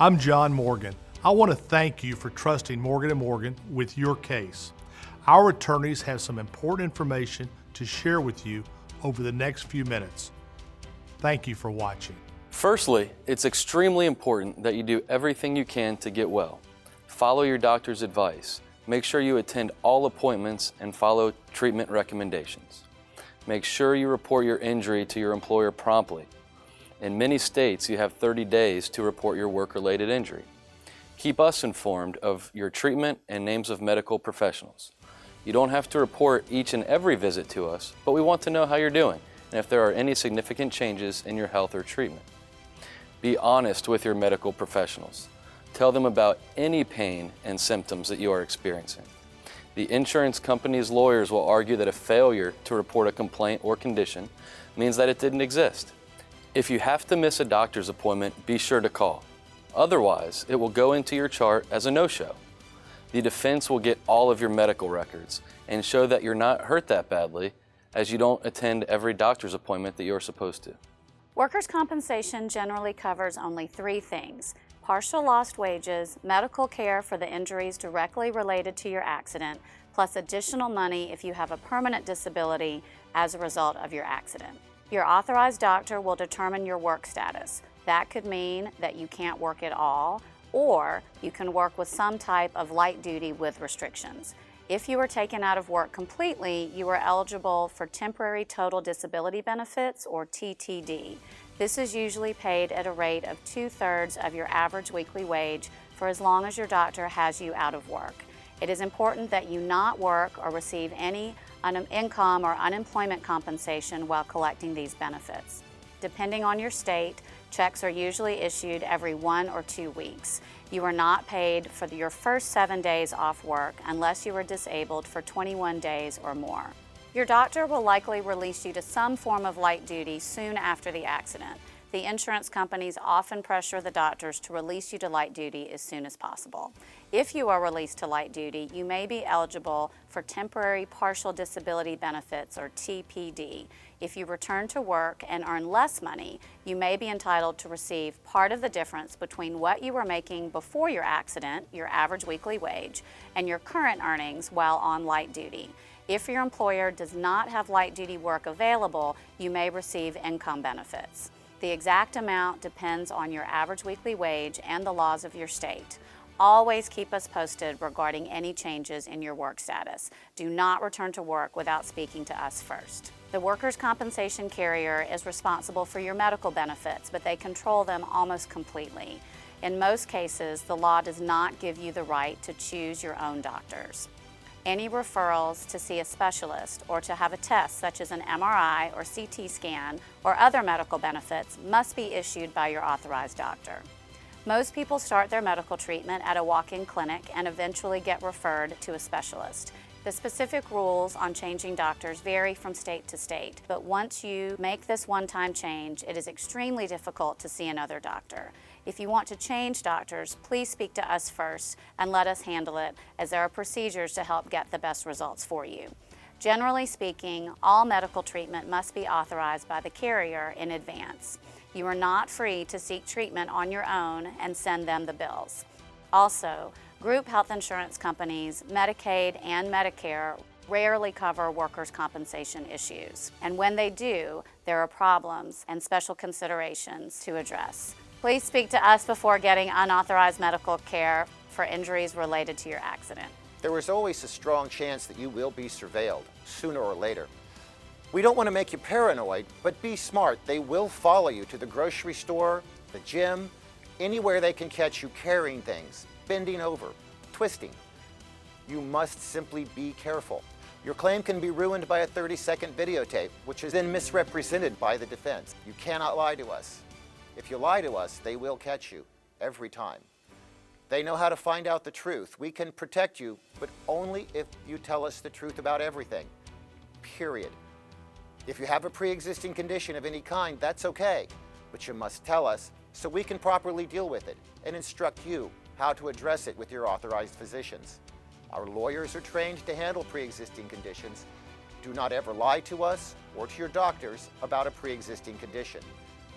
I'm John Morgan. I want to thank you for trusting Morgan & Morgan with your case. Our attorneys have some important information to share with you over the next few minutes. Thank you for watching. Firstly, it's extremely important that you do everything you can to get well. Follow your doctor's advice. Make sure you attend all appointments and follow treatment recommendations. Make sure you report your injury to your employer promptly. In many states, you have 30 days to report your work-related injury. Keep us informed of your treatment and names of medical professionals. You don't have to report each and every visit to us, but we want to know how you're doing and if there are any significant changes in your health or treatment. Be honest with your medical professionals. Tell them about any pain and symptoms that you are experiencing. The insurance company's lawyers will argue that a failure to report a complaint or condition means that it didn't exist. If you have to miss a doctor's appointment, be sure to call. Otherwise, it will go into your chart as a no-show. The defense will get all of your medical records and show that you're not hurt that badly, as you don't attend every doctor's appointment that you're supposed to. Workers' compensation generally covers only 3 things: partial lost wages, medical care for the injuries directly related to your accident, plus additional money if you have a permanent disability as a result of your accident. Your authorized doctor will determine your work status. That could mean that you can't work at all, or you can work with some type of light duty with restrictions. If you are taken out of work completely, you are eligible for temporary total disability benefits, or TTD. This is usually paid at a rate of 2/3 of your average weekly wage for as long as your doctor has you out of work. It is important that you not work or receive any income or unemployment compensation while collecting these benefits. Depending on your state, checks are usually issued every 1 or 2 weeks. You are not paid for your first 7 days off work unless you are disabled for 21 days or more. Your doctor will likely release you to some form of light duty soon after the accident. The insurance companies often pressure the doctors to release you to light duty as soon as possible. If you are released to light duty, you may be eligible for temporary partial disability benefits, or TPD. If you return to work and earn less money, you may be entitled to receive part of the difference between what you were making before your accident, your average weekly wage, and your current earnings while on light duty. If your employer does not have light duty work available, you may receive income benefits. The exact amount depends on your average weekly wage and the laws of your state. Always keep us posted regarding any changes in your work status. Do not return to work without speaking to us first. The workers' compensation carrier is responsible for your medical benefits, but they control them almost completely. In most cases, the law does not give you the right to choose your own doctors. Any referrals to see a specialist or to have a test such as an MRI or CT scan or other medical benefits must be issued by your authorized doctor. Most people start their medical treatment at a walk-in clinic and eventually get referred to a specialist. The specific rules on changing doctors vary from state to state, but once you make this one-time change, it is extremely difficult to see another doctor. If you want to change doctors, please speak to us first and let us handle it, as there are procedures to help get the best results for you. Generally speaking, all medical treatment must be authorized by the carrier in advance. You are not free to seek treatment on your own and send them the bills. Also, group health insurance companies, Medicaid and Medicare, rarely cover workers' compensation issues. And when they do, there are problems and special considerations to address. Please speak to us before getting unauthorized medical care for injuries related to your accident. There is always a strong chance that you will be surveilled, sooner or later. We don't want to make you paranoid, but be smart. They will follow you to the grocery store, the gym, anywhere they can catch you carrying things, bending over, twisting. You must simply be careful. Your claim can be ruined by a 30-second videotape, which is then misrepresented by the defense. You cannot lie to us. If you lie to us, they will catch you every time. They know how to find out the truth. We can protect you, but only if you tell us the truth about everything, period. If you have a pre-existing condition of any kind, that's okay, but you must tell us so we can properly deal with it and instruct you how to address it with your authorized physicians. Our lawyers are trained to handle pre-existing conditions. Do not ever lie to us or to your doctors about a pre-existing condition.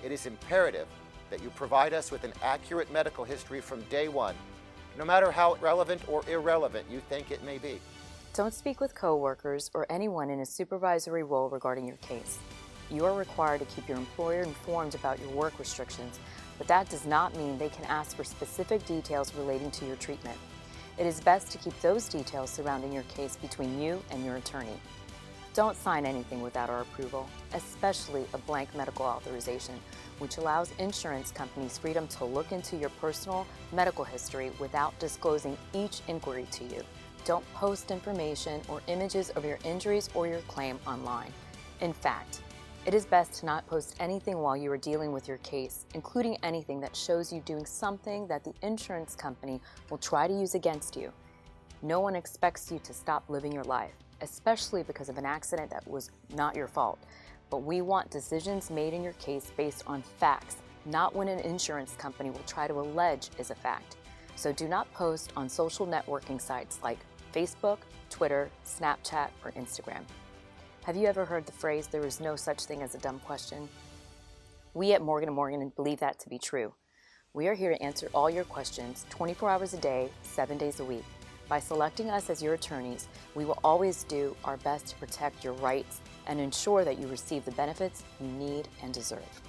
It is imperative that you provide us with an accurate medical history from day one, no matter how relevant or irrelevant you think it may be. Don't speak with coworkers or anyone in a supervisory role regarding your case. You are required to keep your employer informed about your work restrictions, but that does not mean they can ask for specific details relating to your treatment. It is best to keep those details surrounding your case between you and your attorney. Don't sign anything without our approval, especially a blank medical authorization, which allows insurance companies freedom to look into your personal medical history without disclosing each inquiry to you. Don't post information or images of your injuries or your claim online. In fact, it is best to not post anything while you are dealing with your case, including anything that shows you doing something that the insurance company will try to use against you. No one expects you to stop living your life, especially because of an accident that was not your fault. But we want decisions made in your case based on facts, not what an insurance company will try to allege is a fact. So do not post on social networking sites like Facebook, Twitter, Snapchat, or Instagram. Have you ever heard the phrase, "there is no such thing as a dumb question"? We at Morgan & Morgan believe that to be true. We are here to answer all your questions 24 hours a day, 7 days a week. By selecting us as your attorneys, we will always do our best to protect your rights and ensure that you receive the benefits you need and deserve.